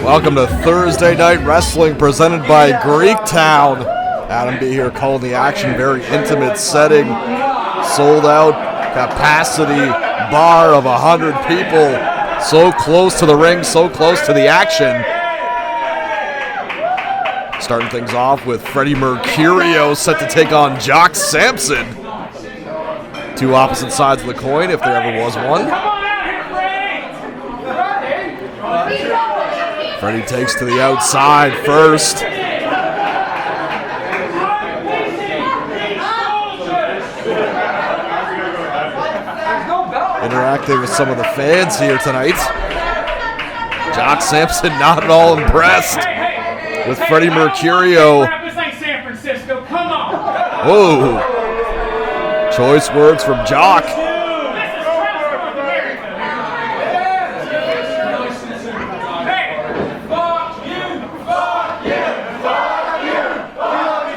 Welcome to Thursday Night Wrestling presented by Greektown. Adam B here calling the action. Very intimate setting. Sold out capacity bar of 100 people. So close to the ring, so close to the action. Starting things off with Freddie Mercurio set to take on Jock Sampson. Two opposite sides of the coin, if there ever was one. Freddie takes to the outside first. Interacting with some of the fans here tonight. Jock Sampson not at all impressed with Freddie Mercurio. Whoa. Choice words from Jock.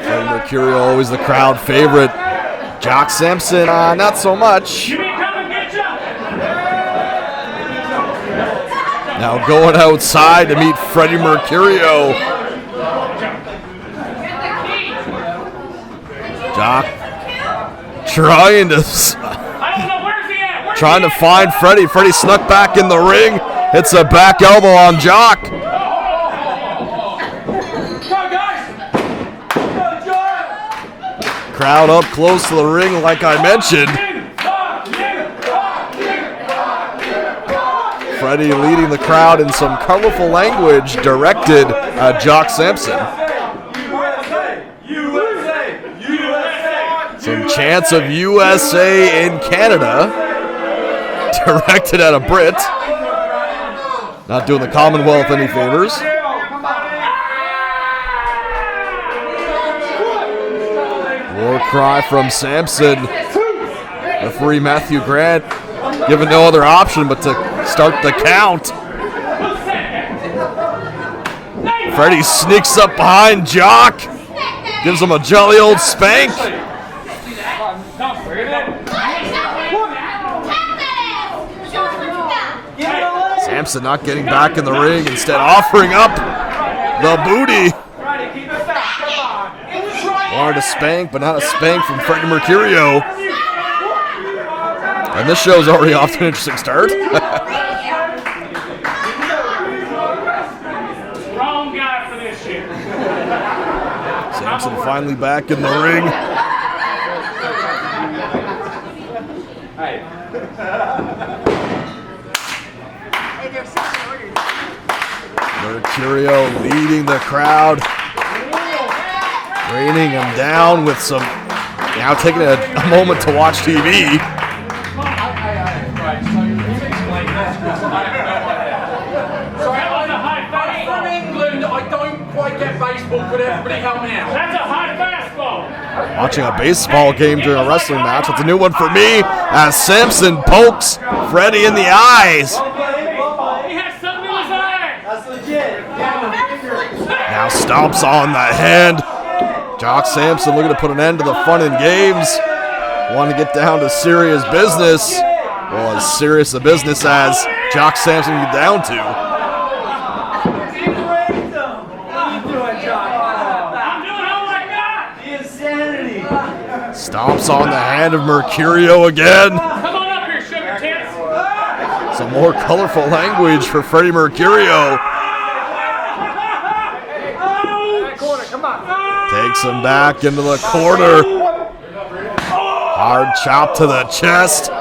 Freddie Mercurio always the crowd favorite. Jock Sampson, not so much. Now going outside to meet Freddie Mercurio. Jock trying to find Freddie. Freddie snuck back in the ring. Hits a back elbow on Jock. Crowd up close to the ring like I mentioned. Freddie leading the crowd in some colorful language directed at Jock Sampson. Some chants of USA in Canada directed at a Brit. Not doing the Commonwealth any favors. War cry from Sampson. Referee Matthew Grant given no other option but to start the count. Freddie sneaks up behind Jock. Gives him a jolly old spank. Sampson not getting back in the ring, instead offering up the booty. Wanted a spank, but not a spank from Freddie Mercurio. And this show's already off to an interesting start. Wrong guy for this shit. Sampson finally back in the ring. Mercurio leading the crowd, raining him down with some, now taking a moment to watch TV. Watching a baseball game during a wrestling match. It's a new one for me as Sampson pokes Freddie in the eyes. Now stomps on the hand. Jock Sampson looking to put an end to the fun and games. Want to get down to serious business. Well, as serious a business as Jock Sampson can get down to. Stomps on the hand of Mercurio again. Come on up here, sugar tits. Some more colorful language for Freddie Mercurio. Takes him back into the corner. Hard chop to the chest.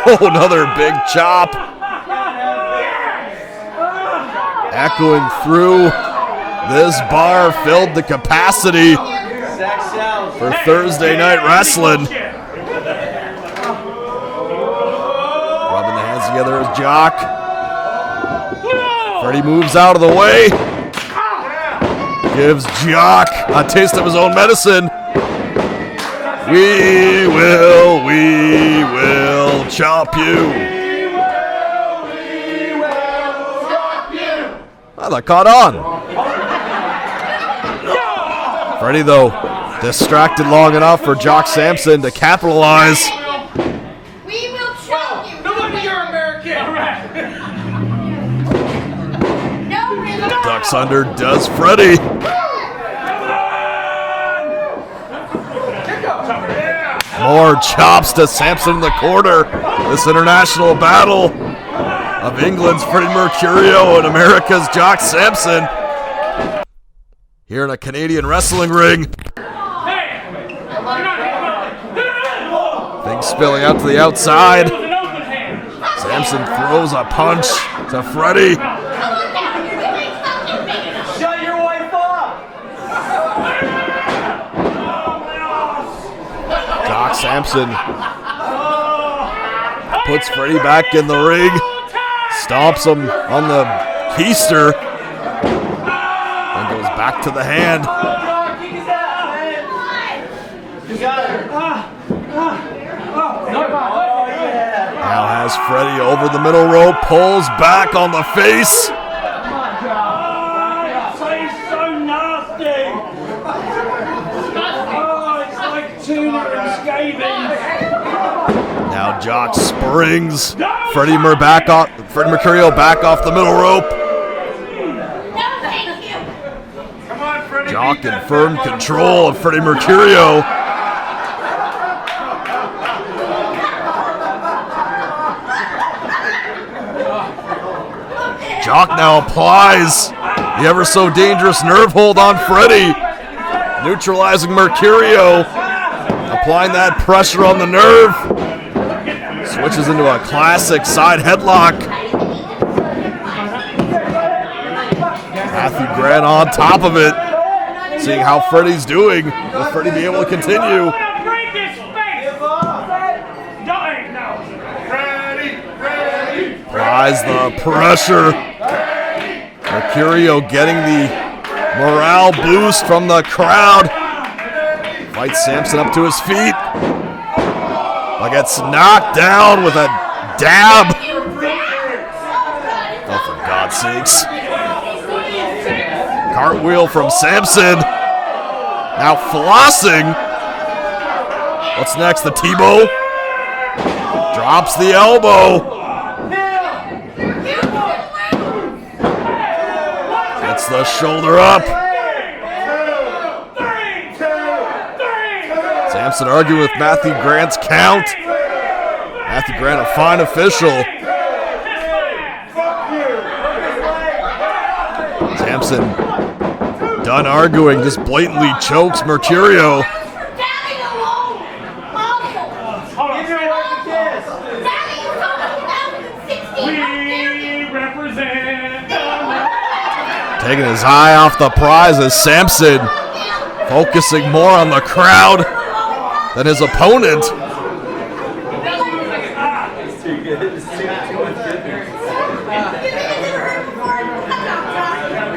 Oh, another big chop. Echoing through this bar filled to capacity for Thursday Night Wrestling. Rubbing the hands together as Jock. Freddie moves out of the way. Gives Jock a taste of his own medicine. We will chop you. Well, that caught on. Freddie, though, distracted long enough for Jock Sampson to capitalize. We Ducks under, does Freddie. More chops to Sampson in the corner. This international battle of England's Freddie Mercurio and America's Jock Sampson. Here in a Canadian wrestling ring. Things spilling out to the outside. Sampson throws a punch to Freddie. Shut your wife up! Jock Sampson puts Freddie back in the ring, stomps him on the keister, and goes back to the hand. You got her. Now has Freddie over the middle rope, pulls back on the face. It's so nasty. Oh, it's like tuna and scabies. Now Jock springs Freddie Mercurio back off the middle rope. Jock in firm control of Freddie Mercurio. Jock now applies the ever so dangerous nerve hold on Freddie, neutralizing Mercurio, applying that pressure on the nerve. Switches into a classic side headlock. Matthew Grant on top of it, seeing how Freddie's doing. Will Freddie be able to continue? Applies the pressure. Mercurio getting the morale boost from the crowd. Fights Sampson up to his feet. But gets knocked down with a dab. Oh, for God's sakes. Cartwheel from Sampson. Now flossing. What's next? The T-bow. Drops the elbow. Gets the shoulder up. Sampson arguing with Matthew Grant's count. Matthew Grant, a fine official. Sampson, done arguing, just blatantly chokes Mercurio. Taking his eye off the prize as Sampson focusing more on the crowd than his opponent.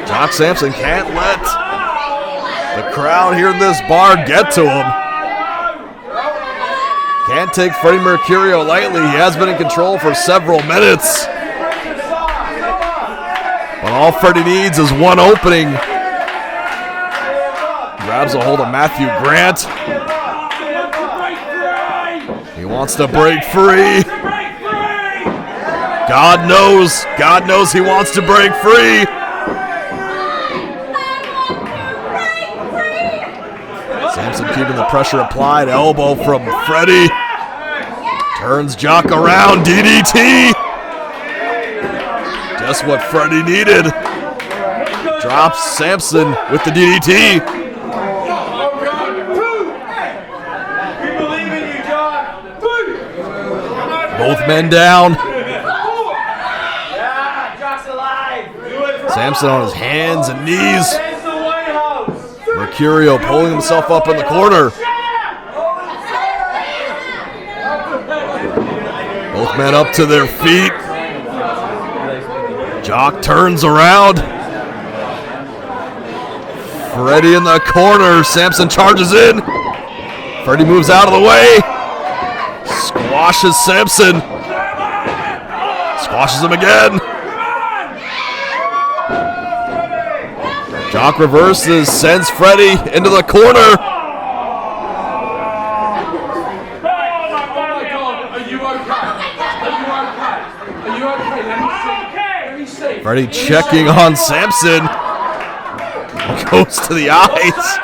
Jock Sampson can't let the crowd here in this bar get to him. Can't take Freddie Mercurio lightly. He has been in control for several minutes. But all Freddie needs is one opening. Grabs a hold of Matthew Grant. He wants to break free. God knows he wants to break free. Sampson keeping the pressure applied. Elbow from Freddie. Turns Jock around. DDT. Just what Freddie needed. Drops Sampson with the DDT. Both men down. Sampson on his hands and knees. Mercurio pulling himself up in the corner. Both men up to their feet. Jock turns around. Freddie in the corner. Sampson charges in. Freddie moves out of the way. Squashes Sampson. Squashes him again. Jock reverses, sends Freddie into the corner. Freddie checking on Sampson. goes to the eyes.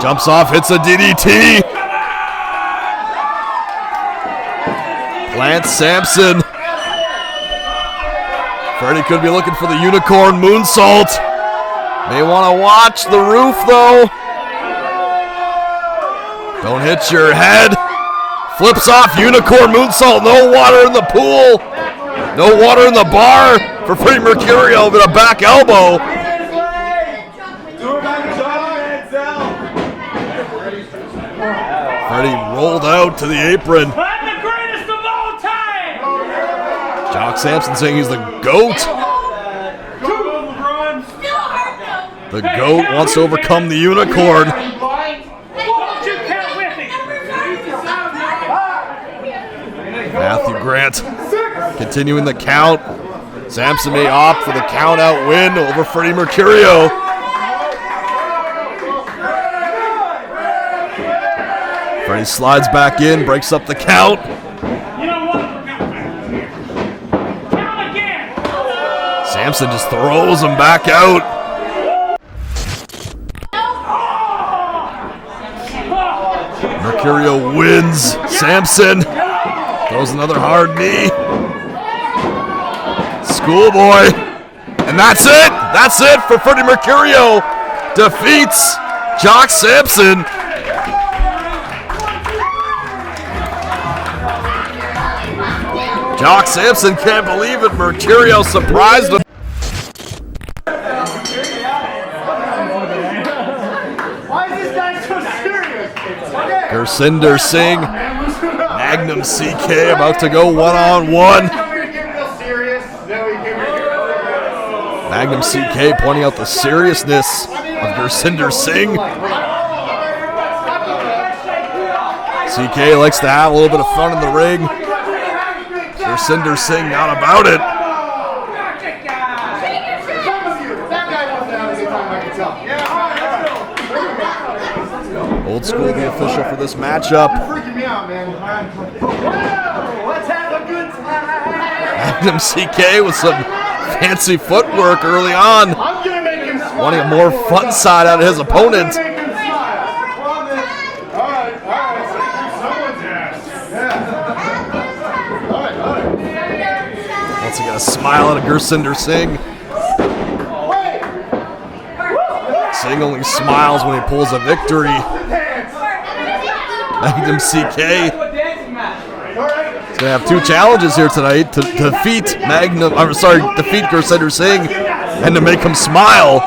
Jumps off, hits a DDT. Lance Sampson. Freddie could be looking for the unicorn moonsault. May want to watch the roof though. Don't hit your head. Flips off, unicorn moonsault. No water in the pool. No water in the bar for Freddie Mercurio, but a back elbow. Freddie rolled out to the apron. I'm the greatest of all time! Jock Sampson saying he's the GOAT. The GOAT wants to overcome the unicorn. Won't you count with me? Matthew Grant continuing the count. Sampson may opt for the count out win over Freddie Mercurio. Freddie slides back in, breaks up the count. You know what? Count again! Sampson just throws him back out. Mercurio wins. Sampson throws another hard knee. Schoolboy. And that's it. That's it for Freddie Mercurio. Defeats Jock Sampson. Jock Sampson can't believe it. Mercurio surprised him. Why is this guy so serious? Gurvinder Singh, Magnum CK about to go one-on-one. Magnum CK pointing out the seriousness of Gurvinder Singh. CK likes to have a little bit of fun in the ring. Gurvinder Singh not about it. Old School, the official for this matchup. Magnum CK with some fancy footwork early on, wanting a more fun side out of his opponent. Once again, a smile out of Gurvinder Singh. Singh only smiles when he pulls a victory. Magnum CK is going to have two challenges here tonight to defeat defeat Gurvinder Singh and to make him smile.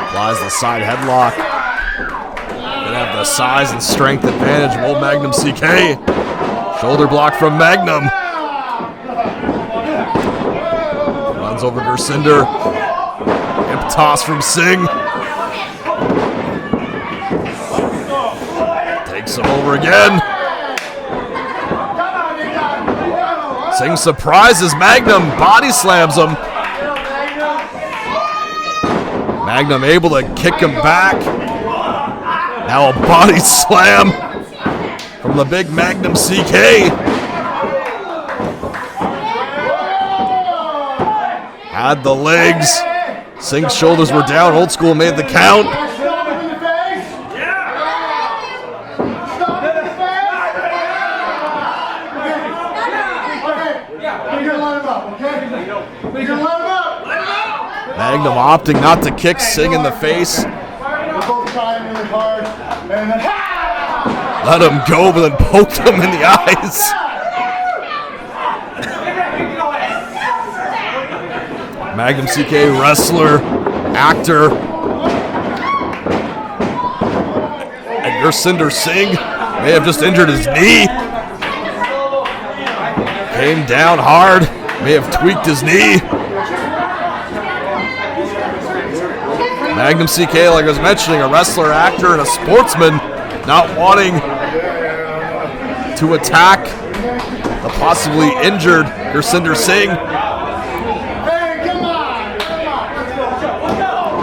Applies the side headlock. Going to have the size and strength advantage of old Magnum CK. Shoulder block from Magnum. Runs over Gurvinder. Hip toss from Singh. Takes him over again. Singh surprises Magnum. Body slams him. Magnum able to kick him back. Now a body slam from the big Magnum CK. Had the legs. Singh's shoulders were down. Old School made the count. Magnum opting not to kick Singh in the face. Let him go, but then poked him in the eyes. Magnum CK, wrestler, actor. And Gurvinder Singh may have just injured his knee. Came down hard, may have tweaked his knee. Magnum CK, like I was mentioning, a wrestler, actor, and a sportsman, not wanting to attack the possibly injured Gurvinder Singh.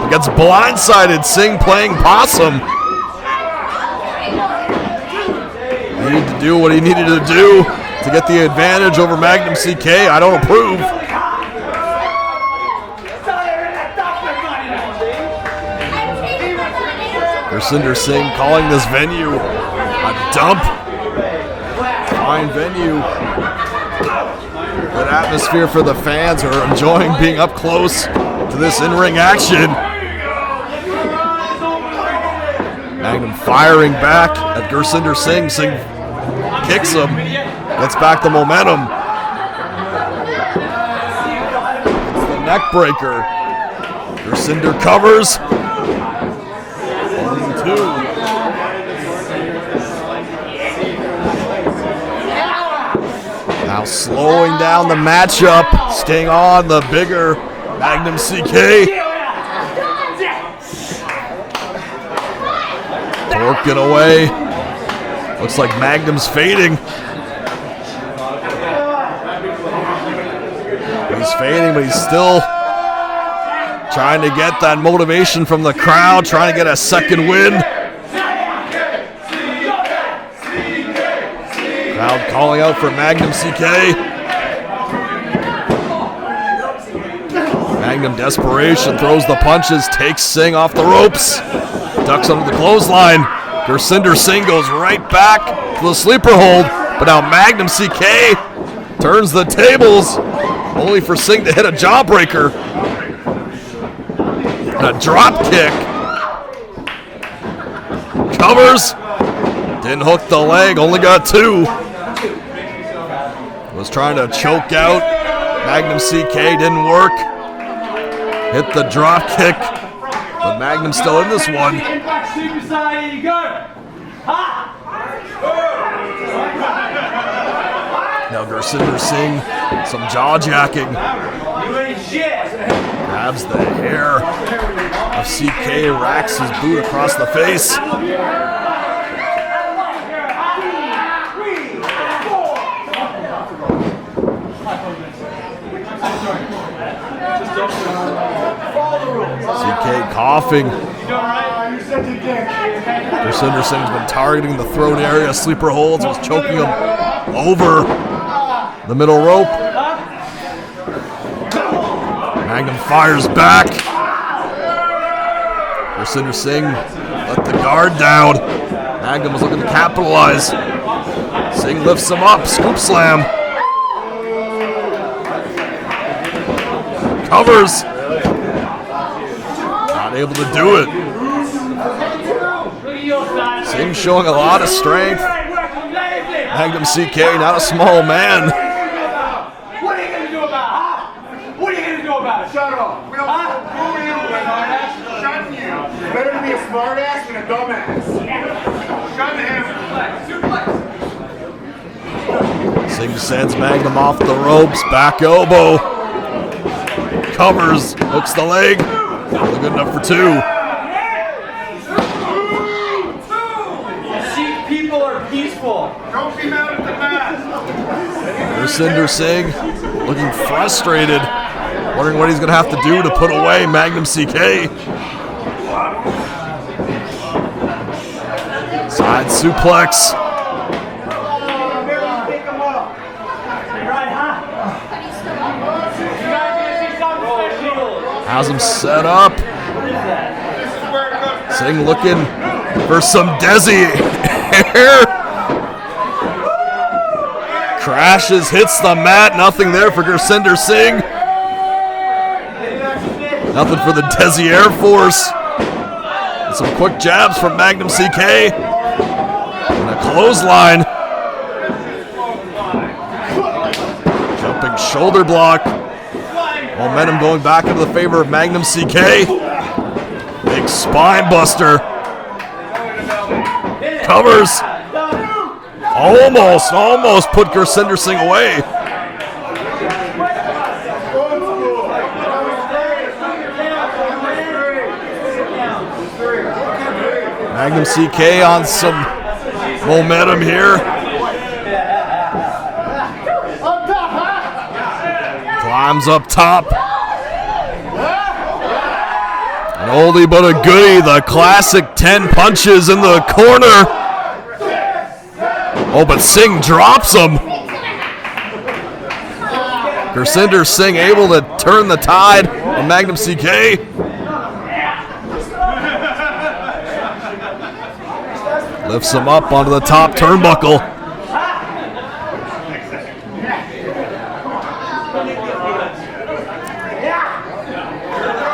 Gets blindsided, Singh playing possum. Needed to do what he needed to do to get the advantage over Magnum CK. I don't approve. Gurvinder Singh calling this venue a dump. Fine venue. Good atmosphere for the fans who are enjoying being up close to this in-ring action. Magnum firing back at Gurvinder Singh. Singh kicks him, gets back the momentum. It's the neck breaker. Gurvinder covers. 1-2. Now slowing down the matchup, staying on the bigger Magnum CK. Working away. Looks like Magnum's fading. He's fading, but he's still trying to get that motivation from the crowd, trying to get a second win. Crowd calling out for Magnum CK. Magnum desperation, throws the punches, takes Singh off the ropes. Ducks under the clothesline. Gurvinder Singh goes right back to the sleeper hold, but now Magnum CK turns the tables, only for Singh to hit a jawbreaker. And a drop kick. Covers. Didn't hook the leg, only got 2. Was trying to choke out Magnum CK, didn't work. Hit the drop kick. But Magnum's still in this one. Now Gurvinder Singh, some jaw jacking. Grabs the hair of CK, racks his boot across the face. CK coughing. Gurvinder Singh's been targeting the throat area, sleeper holds, was choking him over the middle rope. Magnum fires back. Gurvinder Singh let the guard down. Magnum was looking to capitalize. Singh lifts him up, scoop slam. Covers. Not able to do it. Singh showing a lot of strength. Magnum CK, not a small man. What are you going to do about it? What are you going to do about it? Shut up. We don't shut you. Better to be a smart ass than a dumbass. Shut him. Singh sends Magnum off the ropes, back elbow. Covers, hooks the leg. Only good enough for 2. People are peaceful. Don't be mad at the mask. Gurvinder Singh looking frustrated, wondering what he's going to have to do to put away Magnum CK. Side suplex. Has him set up. Singh looking for some Desi air. Crashes, hits the mat. Nothing there for Gurvinder Singh. Nothing for the Desi Air Force. And some quick jabs from Magnum CK. And a clothesline. Jumping shoulder block. Momentum going back into the favor of Magnum CK. Big spine buster. Covers. Almost put Gurvinder Singh away. Magnum CK on some momentum here. Climbs up top. An oldie but a goodie, the classic 10 punches in the corner. Oh, but Singh drops him. Gurvinder Singh able to turn the tide on Magnum CK. Lifts him up onto the top turnbuckle.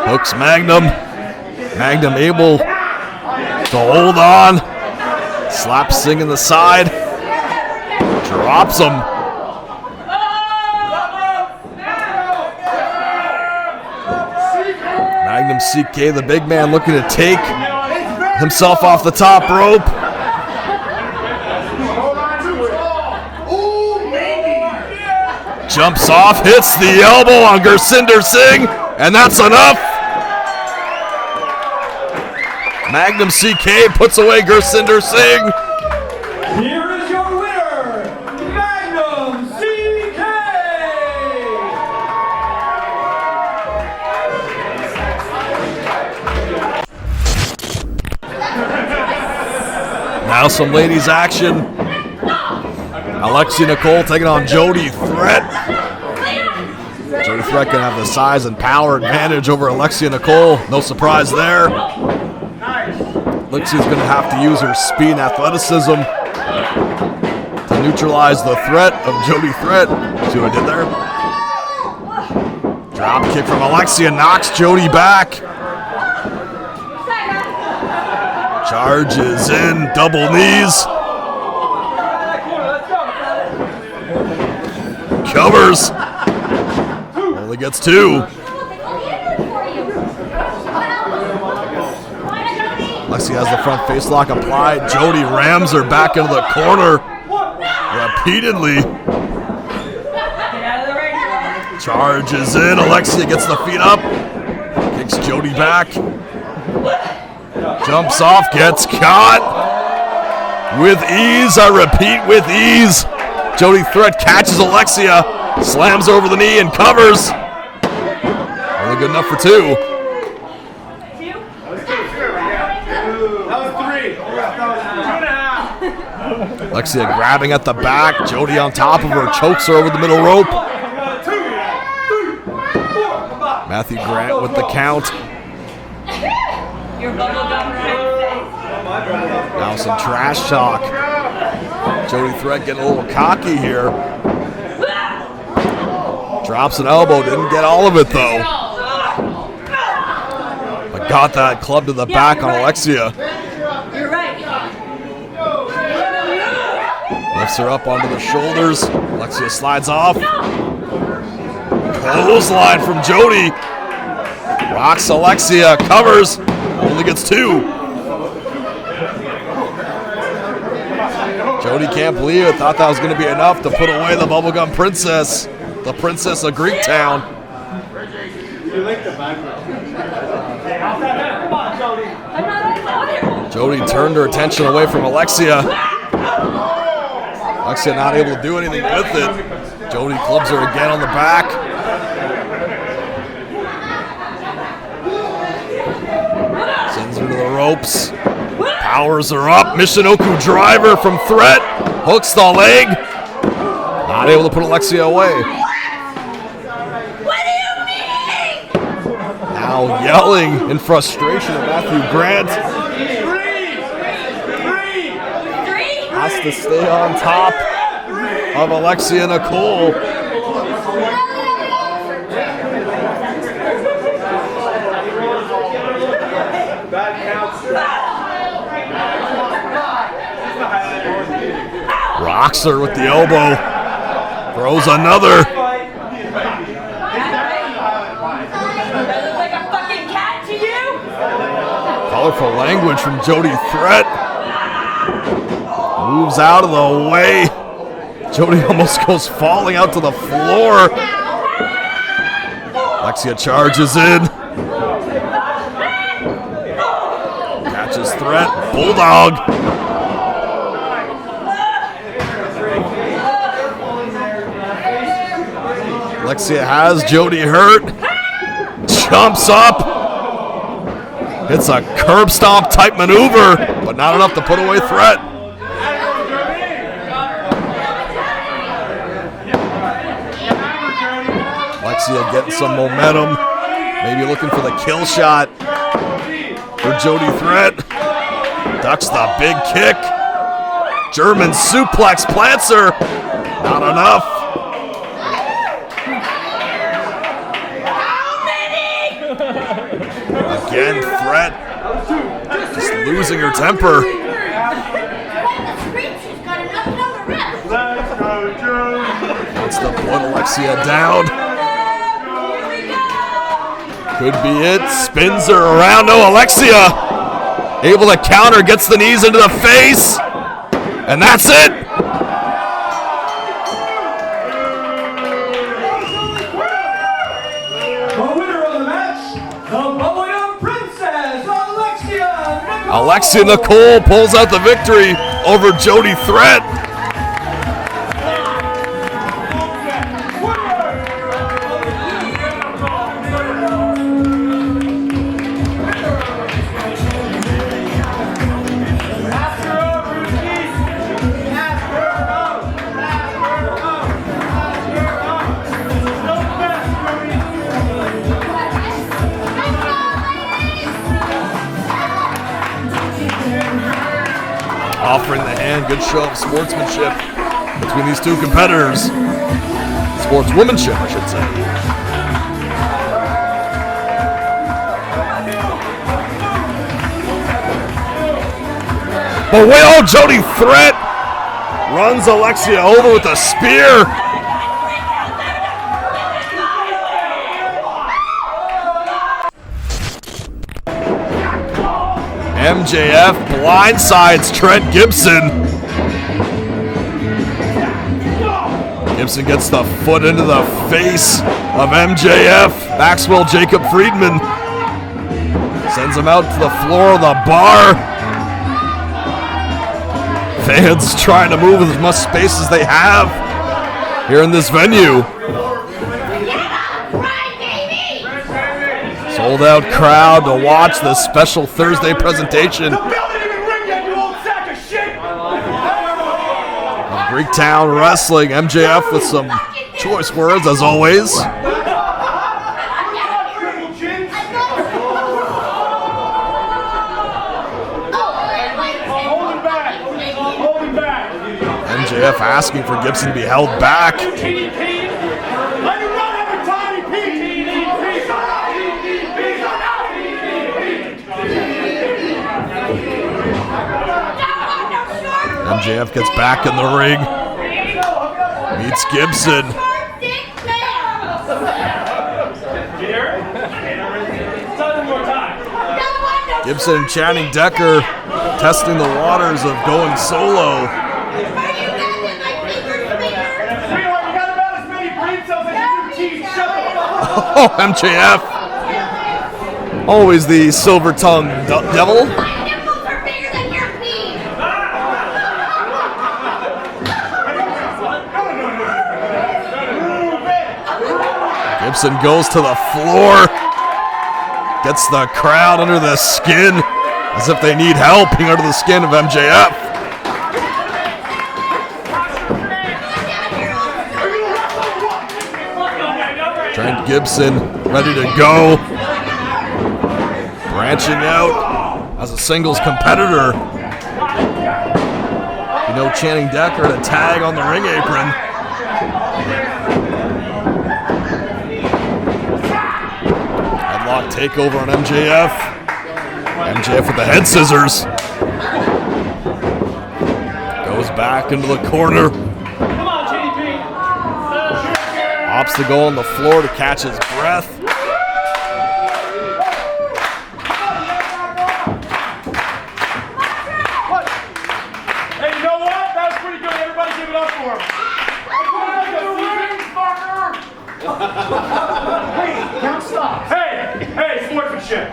Hooks Magnum. Magnum able to hold on. Slaps Singh in the side. Drops him. Magnum CK, the big man, looking to take himself off the top rope. Jumps off, hits the elbow on Gurvinder Singh, and that's enough. Magnum CK puts away Gurvinder Singh. Here is your winner, Magnum CK! Now some ladies action. Alexia Nicole taking on Jody Threat. Jody Threat can have the size and power advantage over Alexia Nicole. No surprise there. Alexia's going to have to use her speed and athleticism to neutralize the threat of Jody Threat. See what I did there? Drop kick from Alexia knocks Jody back. Charges in, double knees. Covers. Only gets 2. Alexia has the front face lock applied. Jody rams her back into the corner repeatedly. Charges in. Alexia gets the feet up. Kicks Jody back. Jumps off. Gets caught. With ease. I repeat, with ease. Jody Threat catches Alexia. Slams over the knee and covers. Only good enough for 2. Alexia grabbing at the back. Jody on top of her. Chokes her over the middle rope. Matthew Grant with the count. Now some trash talk. Jody Threat getting a little cocky here. Drops an elbow. Didn't get all of it though. But got that club to the back on Alexia. You're right. Lifts her up onto the shoulders. Alexia slides off. Clothesline from Jody. Rocks Alexia. Covers. Only gets 2. Jody can't believe it. Thought that was going to be enough to put away the Bubblegum Princess. The Princess of Greektown. Jody turned her attention away from Alexia. Alexia not able to do anything with it. Jody clubs her again on the back. Sends her to the ropes. Powers her up. Michinoku driver from Threat. Hooks the leg. Not able to put Alexia away. What do you mean? Now yelling in frustration at Matthew Grant. Has to stay on top of Alexia Nicole. Rocks her with the elbow. Throws another. Does it look like a fucking cat to you? Colorful language from Jody Threat. Moves out of the way. Jody almost goes falling out to the floor. Alexia charges in. Catches Threat. Bulldog. Alexia has Jody hurt. Jumps up. Hits a curb stomp type maneuver, but not enough to put away Threat. Alexia getting some momentum. Maybe looking for the kill shot for Jody Threat. Ducks the big kick. German suplex plants her. Not enough. Again, threat. Just losing her temper. Wants to put Alexia down. Could be it. Spins her around. No, Alexia able to counter. Gets the knees into the face. And that's it. The winner of the match, the Bubblegum Princess, Alexia. Alexia Nicole pulls out the victory over Jody Threat. Offering the hand, good show of sportsmanship between these two competitors. Sportswomanship, I should say. But wait, oh, Jody Threat runs Alexia over with a spear. MJF blindsides Trent Gibson. Gibson gets the foot into the face of MJF. Maxwell Jacob Friedman sends him out to the floor of the bar. Fans trying to move with as much space as they have here in this venue. Sold out crowd to watch the special Thursday presentation. Greektown Wrestling, MJF with some choice words as always. MJF asking for Gibson to be held back. MJF gets back in the ring, meets Gibson. Gibson and Channing Decker testing the waters of going solo. Oh, MJF. Always the silver-tongued devil. Gibson goes to the floor, gets the crowd under the skin as if they need help being under the skin of MJF. Trent Gibson ready to go, branching out as a singles competitor. You know, Channing Decker to tag on the ring apron. Takeover on MJF. MJF with the head scissors. Goes back into the corner. Opts to go on the floor to catch his breath. Hey, you know what? That was pretty good. Everybody give it up for him. Hey, don't stop. Hey, sportsmanship.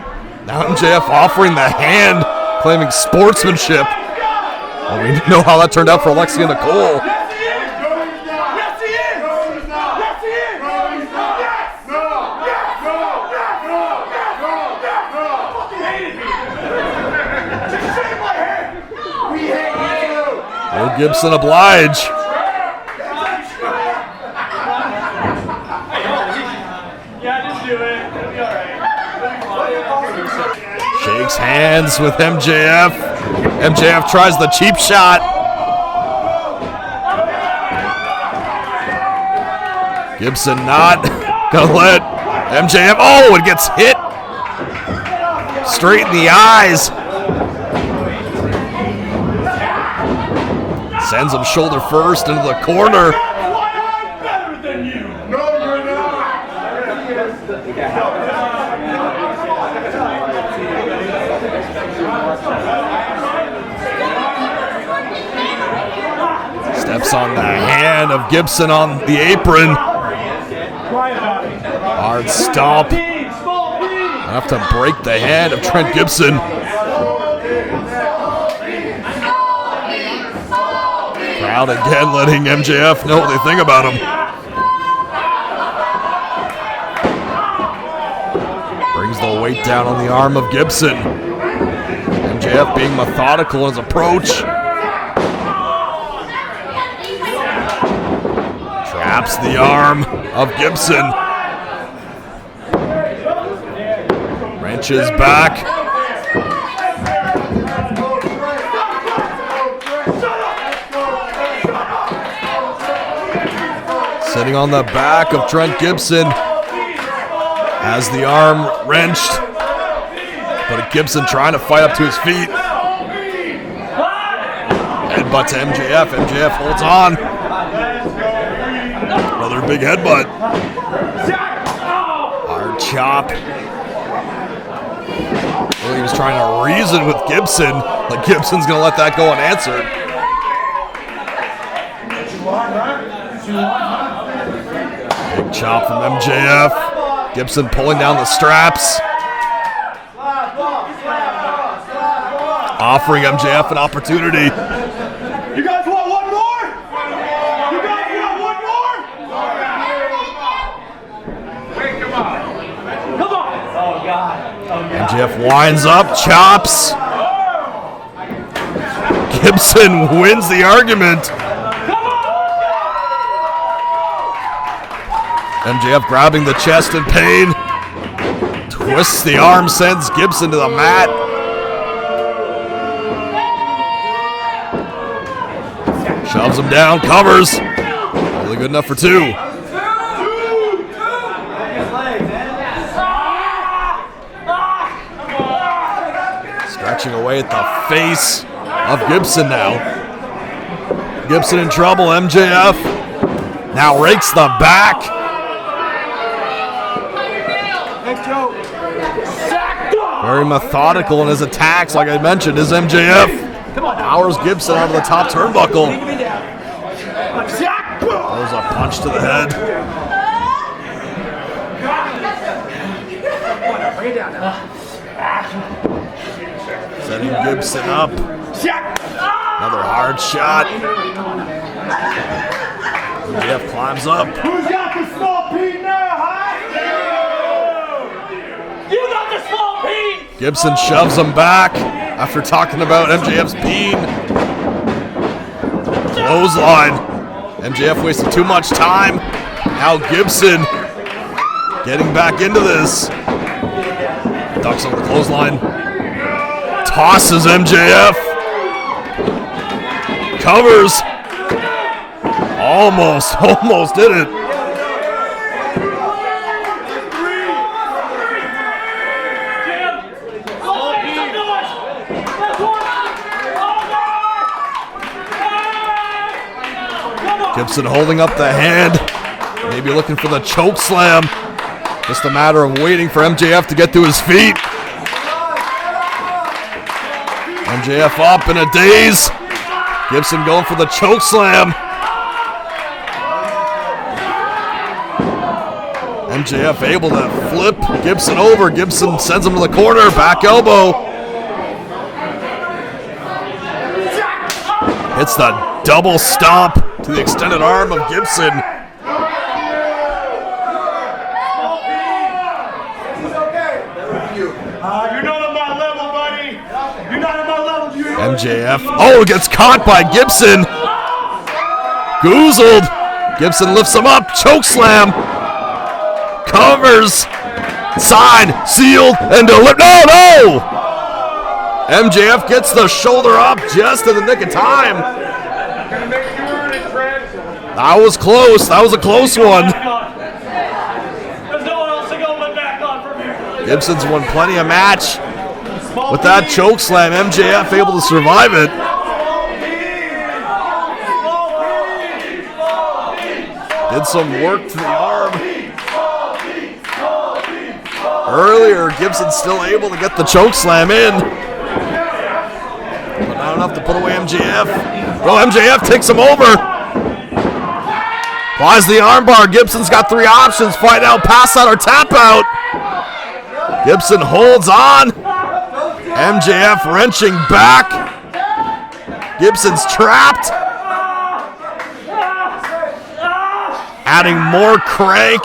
Now MJF offering the hand, claiming sportsmanship. Well, we know how that turned out for Alexia Nicole. Will Gibson oblige? Shakes hands with MJF. MJF tries the cheap shot. Gibson not gonna let MJF. Oh, it gets hit straight in the eyes. Sends him shoulder first into the corner. Steps on the hand of Gibson on the apron. Hard stomp. Enough to break the hand of Trent Gibson. Crowd again letting MJF know what they think about him. Brings the weight down on the arm of Gibson. MJF being methodical in his approach. Traps the arm of Gibson. Wrenches back. Sitting on the back of Trent Gibson. Has the arm wrenched. But Gibson trying to fight up to his feet. Headbutt to MJF. MJF holds on. Another big headbutt. Hard chop. Well, he was trying to reason with Gibson. Like Gibson's going to let that go unanswered. Big chop from MJF. Gibson pulling down the straps. Offering MJF an opportunity. You guys want one more? You guys want one more? Wait, come on. Come on. Oh, God. MJF winds up, chops. Gibson wins the argument. MJF grabbing the chest in pain. Twists the arm, sends Gibson to the mat. Shoves him down, covers. Only good enough for two. Stretching away at the face of Gibson now. Gibson in trouble, MJF now rakes the back. Very methodical in his attacks, like I mentioned, is MJF. Powers Gibson onto the top turnbuckle. Throws a punch to the head. Setting Gibson up. Another hard shot. MJF climbs up. Who's got the small P now, huh? You got the small P! Gibson shoves him back after talking about MJF's peen. Clothesline. MJF wasted too much time. Now Gibson getting back into this. Ducks over the clothesline. Tosses MJF. Covers. Almost did it. Gibson holding up the hand, maybe looking for the choke slam. Just a matter of waiting for MJF to get to his feet. MJF up in a daze. Gibson going for the choke slam. MJF able to flip Gibson over. Gibson sends him to the corner, back elbow. Hits the double stomp to the extended arm of Gibson. You're not on my level, buddy. You're not on my level. MJF. Oh, gets caught by Gibson. Goozled. Gibson lifts him up. Choke slam. Covers. Signed, sealed, and delivered. No! MJF gets the shoulder up just in the nick of time. That was close. That was a close one. Gibson's won plenty of match. With that choke slam, MJF able to survive it. Did some work to the arm. Earlier, Gibson's still able to get the choke slam in. But not enough to put away MJF. Well, MJF takes him over. Applies the armbar. Gibson's got three options. Fight out, pass out, or tap out. Gibson holds on. MJF wrenching back. Gibson's trapped. Adding more crank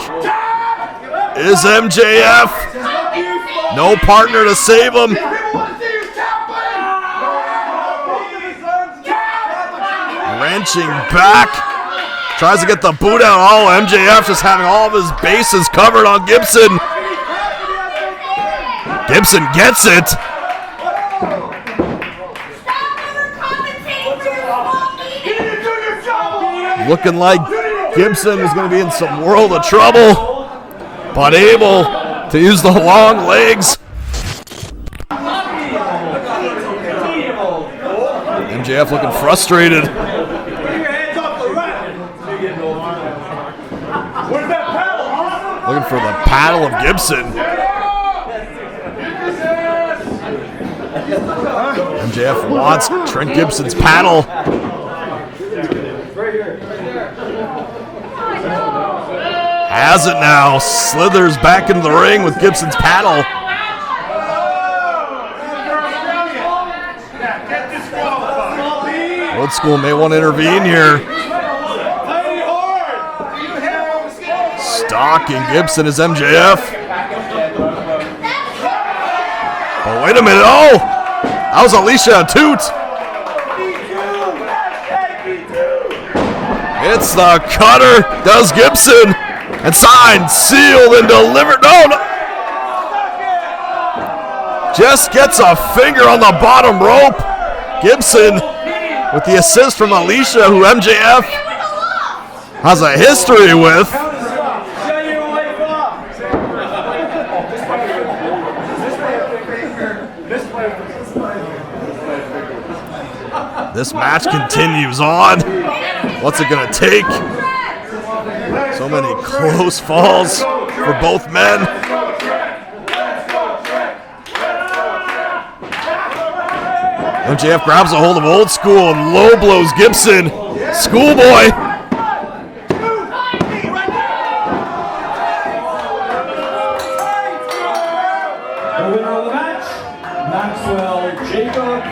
is MJF. No partner to save him. Wrenching back. Tries to get the boot out. Oh, MJF just having all of his bases covered on Gibson. Gibson gets it. Looking like Gibson is going to be in some world of trouble, but able to use the long legs. MJF looking frustrated. Looking for the paddle of Gibson. MJF wants Trent Gibson's paddle. Has it now. Slithers back into the ring with Gibson's paddle. Old School may want to intervene here. Stalking Gibson is MJF. Oh, wait a minute. Oh! That was Alexia toot. It's the cutter. Does Gibson. And signed, sealed, and delivered. No. Just gets a finger on the bottom rope. Gibson with the assist from Alexia, who MJF has a history with. This match continues on. What's it gonna take? So many close falls for both men. MJF grabs a hold of Old School and low blows Gibson. Schoolboy. The winner of the match, Maxwell Jacob.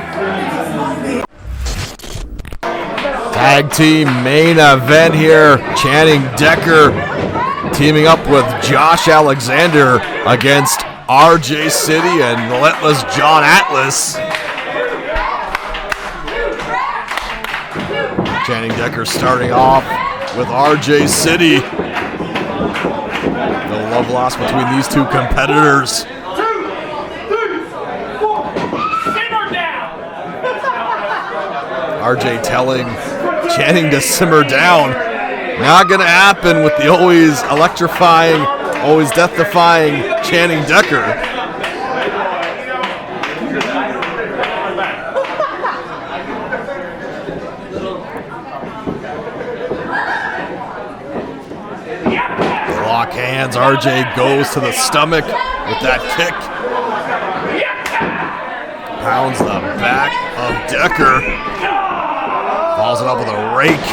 Tag team main event here. Channing Decker teaming up with Josh Alexander against RJ City and Relentless John Atlas. Channing Decker starting off with RJ City. No love lost between these two competitors. RJ telling Channing to simmer down. Not gonna happen with the always electrifying, always death-defying Channing Decker. They lock hands. RJ goes to the stomach with that kick. Pounds the back of Decker. Follows it up with a rake.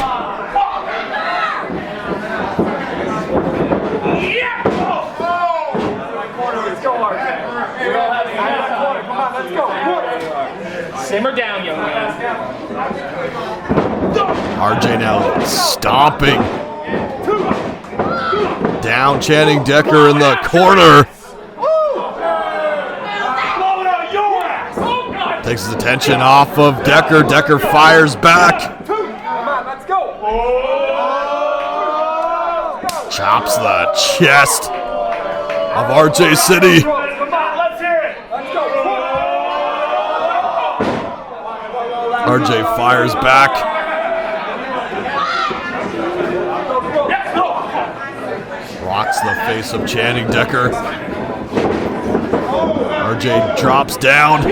Simmer down, young man. RJ now stomping. Down Channing Decker in the corner. Takes his attention off of Decker. Decker fires back. Chops the chest of RJ City. RJ fires back. Rocks the face of Channing Decker. RJ drops down,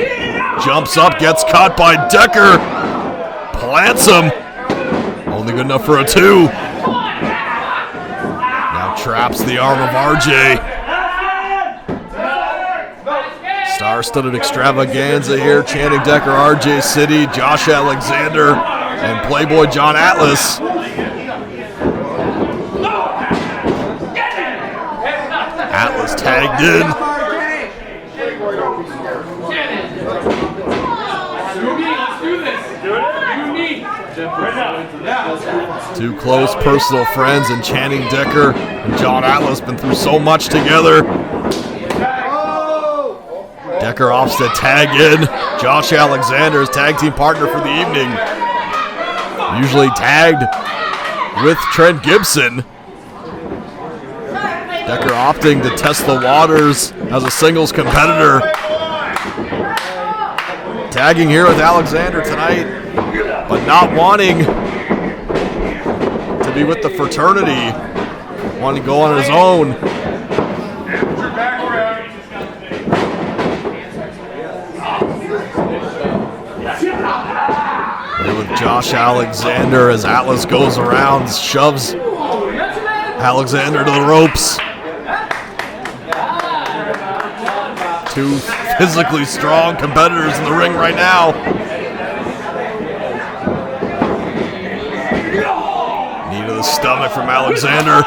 jumps up, gets caught by Decker, plants him. Only good enough for a 2. Now traps the arm of RJ. Star-studded extravaganza here, chanting Decker, RJ City, Josh Alexander, and Playboy John Atlas. Atlas tagged in. Two close personal friends and Channing Decker and John Atlas been through so much together. Decker opts to tag in. Josh Alexander is tag team partner for the evening. Usually tagged with Trent Gibson. Decker opting to test the waters as a singles competitor. Tagging here with Alexander tonight, but not wanting to be with the fraternity. Wanting to go on his own. Here with Josh Alexander as Atlas goes around, shoves Alexander to the ropes. Two physically strong competitors in the ring right now. Knee to the stomach from Alexander.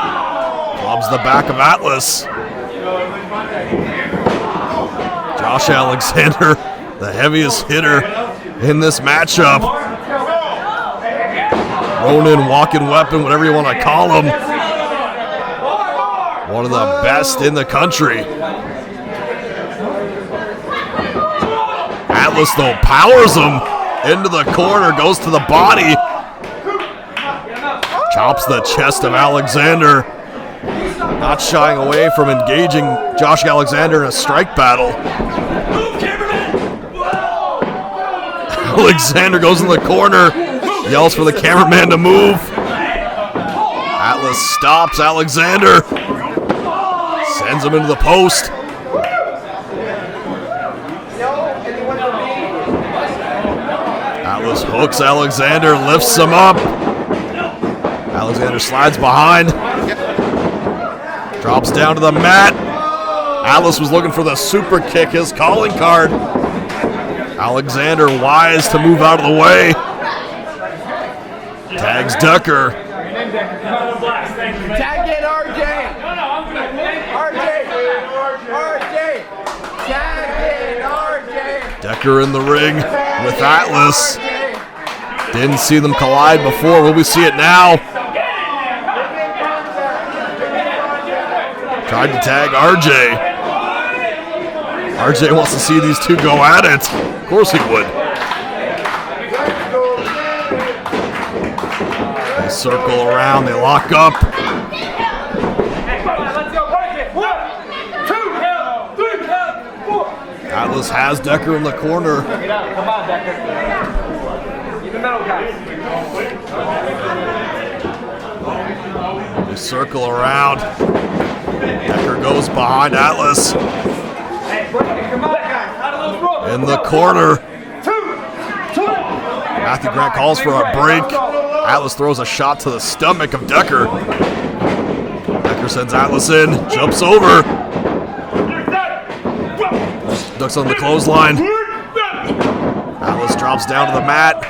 Clubs the back of Atlas. Josh Alexander, the heaviest hitter in this matchup. Ronin, walking weapon, whatever you want to call him. One of the best in the country. Atlas, though, powers him into the corner, goes to the body. Chops the chest of Alexander. Not shying away from engaging Josh Alexander in a strike battle. Alexander goes in the corner, yells for the cameraman to move. Atlas stops Alexander, sends him into the post. Atlas hooks Alexander, lifts him up. Alexander slides behind, drops down to the mat. Atlas was looking for the super kick, his calling card. Alexander wise to move out of the way. Tags Decker. Tag in RJ. RJ. Tag in RJ. Decker in the ring with Atlas. Didn't see them collide before. Will we see it now? Tried to tag RJ. RJ wants to see these two go at it. Of course he would. They circle around, they lock up. Atlas has Decker in the corner. Come on, Decker. Even metal guys. They circle around. Decker goes behind Atlas. In the corner. Matthew Grant calls for a break. Atlas throws a shot to the stomach of Decker. Decker sends Atlas in, jumps over. Ducks on the clothesline. Atlas drops down to the mat.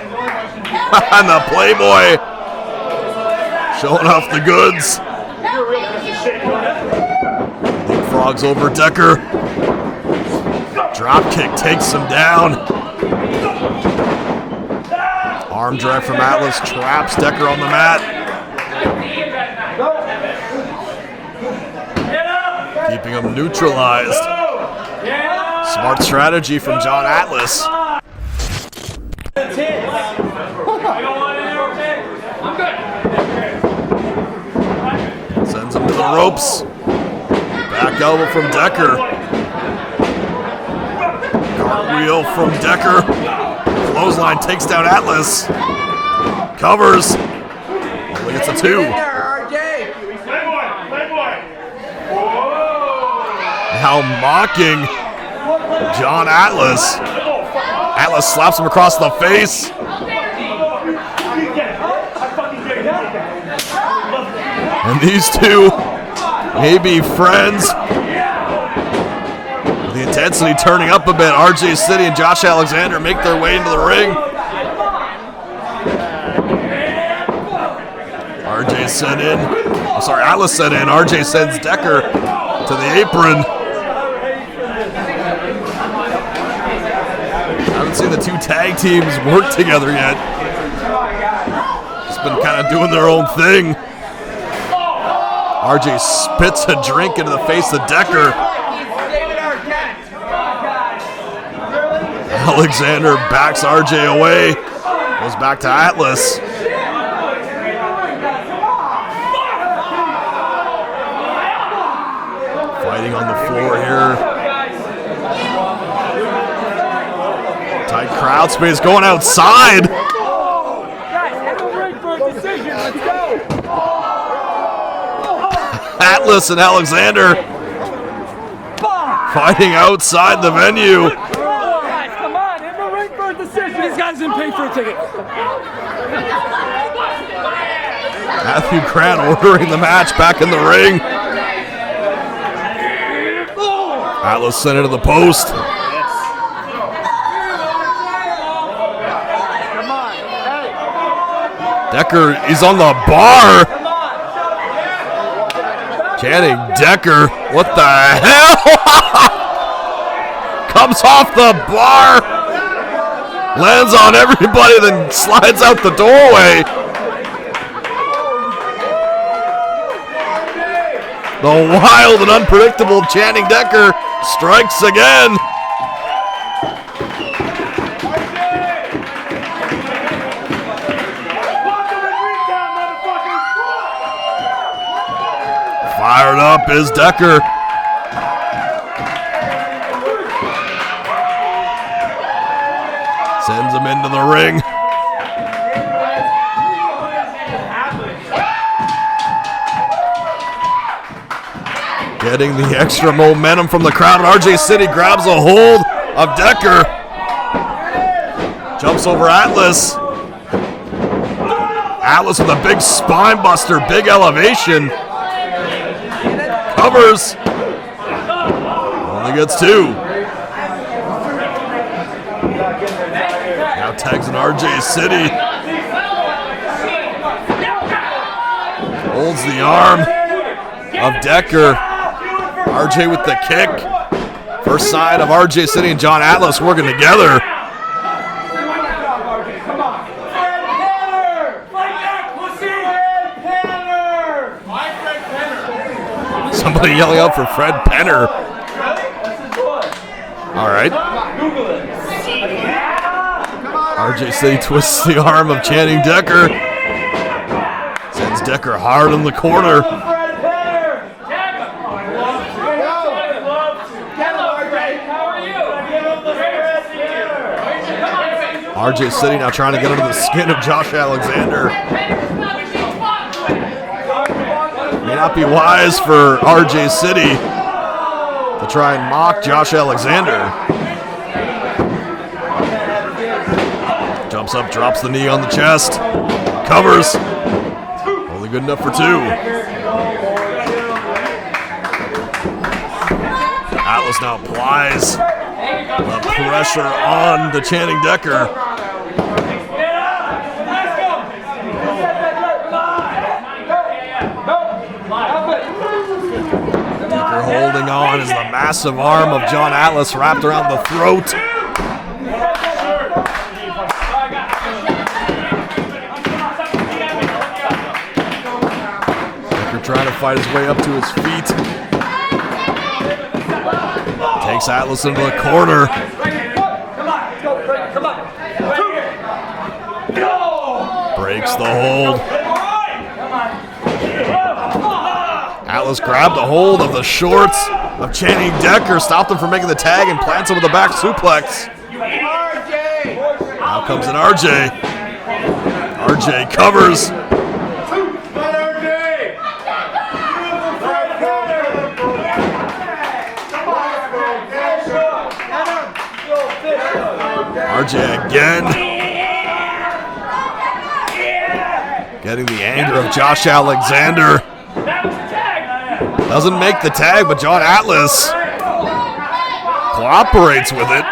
And the Playboy showing off the goods. Leapfrogs over Decker. Drop kick takes him down. Arm drag from Atlas traps Decker on the mat. Keeping him neutralized. Smart strategy from John Atlas. Sends him to the ropes. Back elbow from Decker. Cartwheel from Decker. Clothesline takes down Atlas. Covers. Only gets a 2. Now mocking John Atlas. Atlas slaps him across the face. And these two may be friends. The intensity turning up a bit. RJ City and Josh Alexander make their way into the ring. RJ sent in. I'm sorry, Atlas sent in. RJ sends Decker to the apron. I haven't seen the two tag teams work together yet. Just been kind of doing their own thing. RJ spits a drink into the face of Decker. Alexander backs RJ away. Goes back to Atlas. Fighting on the floor here. Tight crowd space going outside. Atlas and Alexander fighting outside the venue. These guys didn't pay for a ticket. Matthew Grant ordering the match back in the ring. Atlas sent it to the post. Decker, he's on the bar. Channing Decker, what the hell? Comes off the bar. Lands on everybody, then slides out the doorway. The wild and unpredictable Channing Decker strikes again. Fired up is Decker. Sends him into the ring. Getting the extra momentum from the crowd. RJ City grabs a hold of Decker. Jumps over Atlas. Atlas with a big spine buster, big elevation. Covers. Only gets two. Now tags in RJ City. Holds the arm of Decker. RJ with the kick. First sign of RJ City and John Atlas working together. Somebody yelling out for Fred Penner. All right. RJ City twists the arm of Channing Decker. Sends Decker hard in the corner. RJ City now trying to get under the skin of Josh Alexander. May not be wise for RJ City to try and mock Josh Alexander. Jumps up, drops the knee on the chest, covers. Only good enough for two. Atlas now applies the pressure on the Channing Decker. Decker holding on as the massive arm of John Atlas wrapped around the throat. Decker trying to fight his way up to his feet. Takes Atlas into the corner. Breaks the hold. Atlas grabbed a hold of the shorts of Channing Decker, stopped him from making the tag, and plants him with a back suplex. Now comes an RJ. RJ covers. RJ again. Getting the anger of Josh Alexander. Doesn't make the tag, but John Atlas cooperates with it.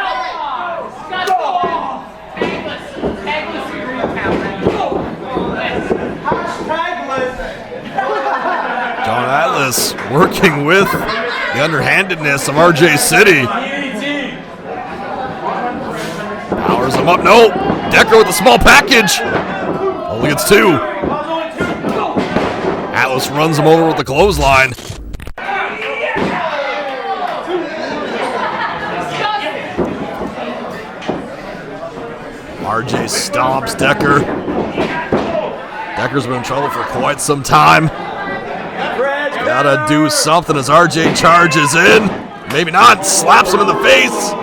John Atlas working with the underhandedness of RJ City. Powers him up. No. Decker with a small package. Only gets 2. Atlas runs him over with the clothesline. RJ stomps Decker. Decker's been in trouble for quite some time. Gotta do something as RJ charges in. Maybe not. Slaps him in the face.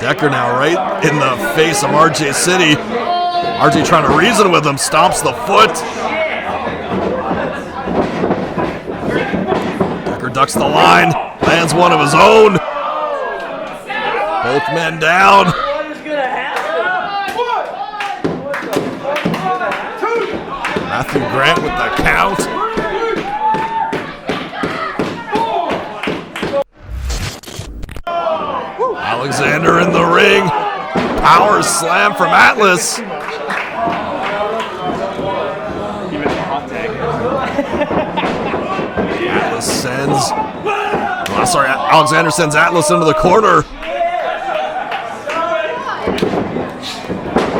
Decker now right in the face of RJ City. RJ trying to reason with him. Stomps the foot. Decker ducks the line. Lands one of his own. Both men down. Matthew Grant with the count. Alexander in the ring. Power slam from Atlas. Atlas sends. Alexander sends Atlas into the corner.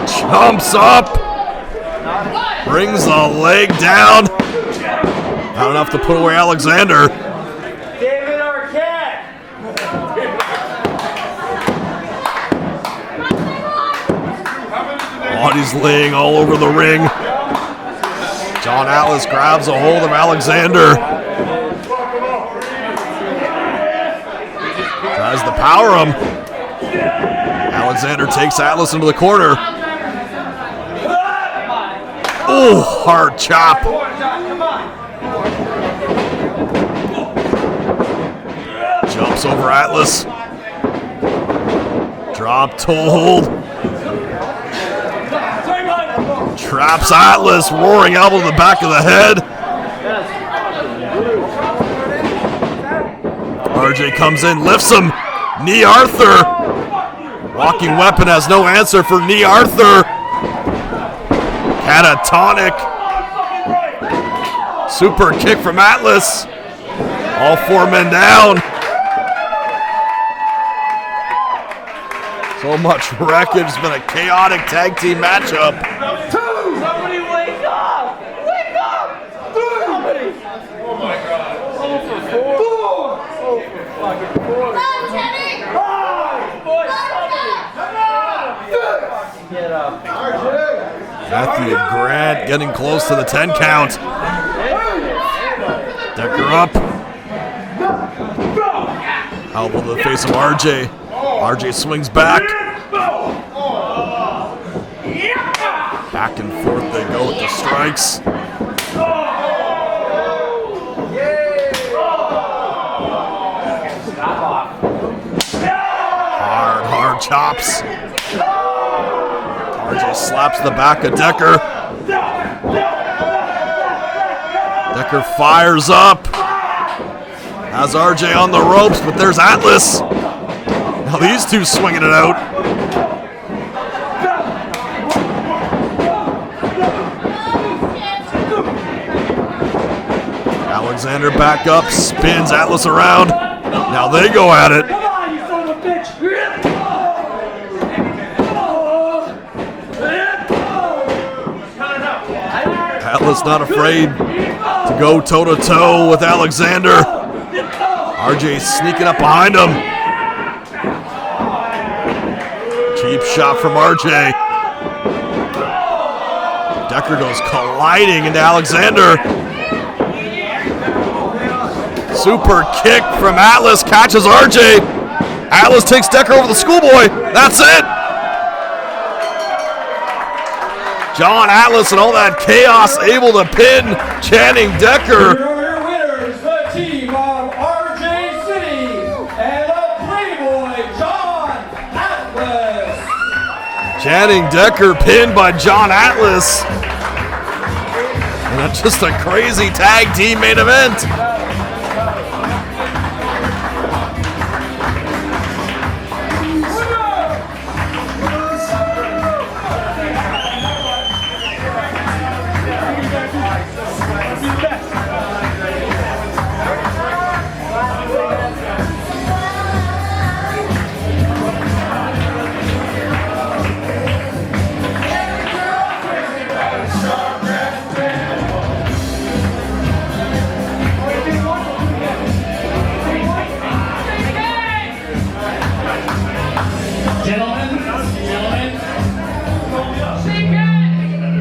Jumps up. Brings the leg down. Not enough to put away Alexander. David Arquette. Bodies laying all over the ring. John Atlas grabs a hold of Alexander. Tries to power him. Alexander takes Atlas into the corner. Oh, hard chop. Jumps over Atlas. Drop toe hold. Traps Atlas, roaring elbow to the back of the head. RJ comes in, lifts him. Knee Arthur. Walking weapon has no answer for knee Arthur. Catatonic. Super kick from Atlas. All 4 men down. So much wreckage. It's been a chaotic tag team matchup. Somebody wake up! Wake up! Somebody! Oh my God! 0 for 4. 0 for fucking 4. Get up. Matthew Grant getting close to the 10 count. Decker up. Elbow to the face of RJ. RJ swings back. Back and forth they go with the strikes. Hard chops. RJ slaps the back of Decker. Decker fires up. Has RJ on the ropes, but there's Atlas. Now these two swinging it out. Alexander back up, spins Atlas around. Now they go at it. Come on, you son of a bitch! Atlas not afraid to go toe-to-toe with Alexander. RJ sneaking up behind him. Cheap shot from RJ. Decker goes colliding into Alexander. Super kick from Atlas, catches RJ. Atlas takes Decker over the schoolboy. That's it. John Atlas and all that chaos able to pin Channing Decker. Your winners, the team of RJ City and Channing Decker pinned by John Atlas. And that's just a crazy tag team main event.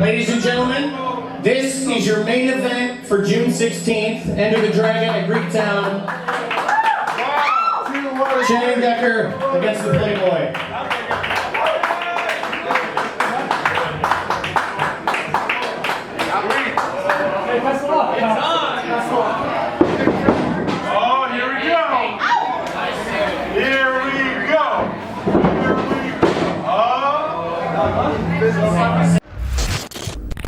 Ladies and gentlemen, this is your main event for June 16th. Enter the Dragon at Greektown. Channing Decker against the Playboy.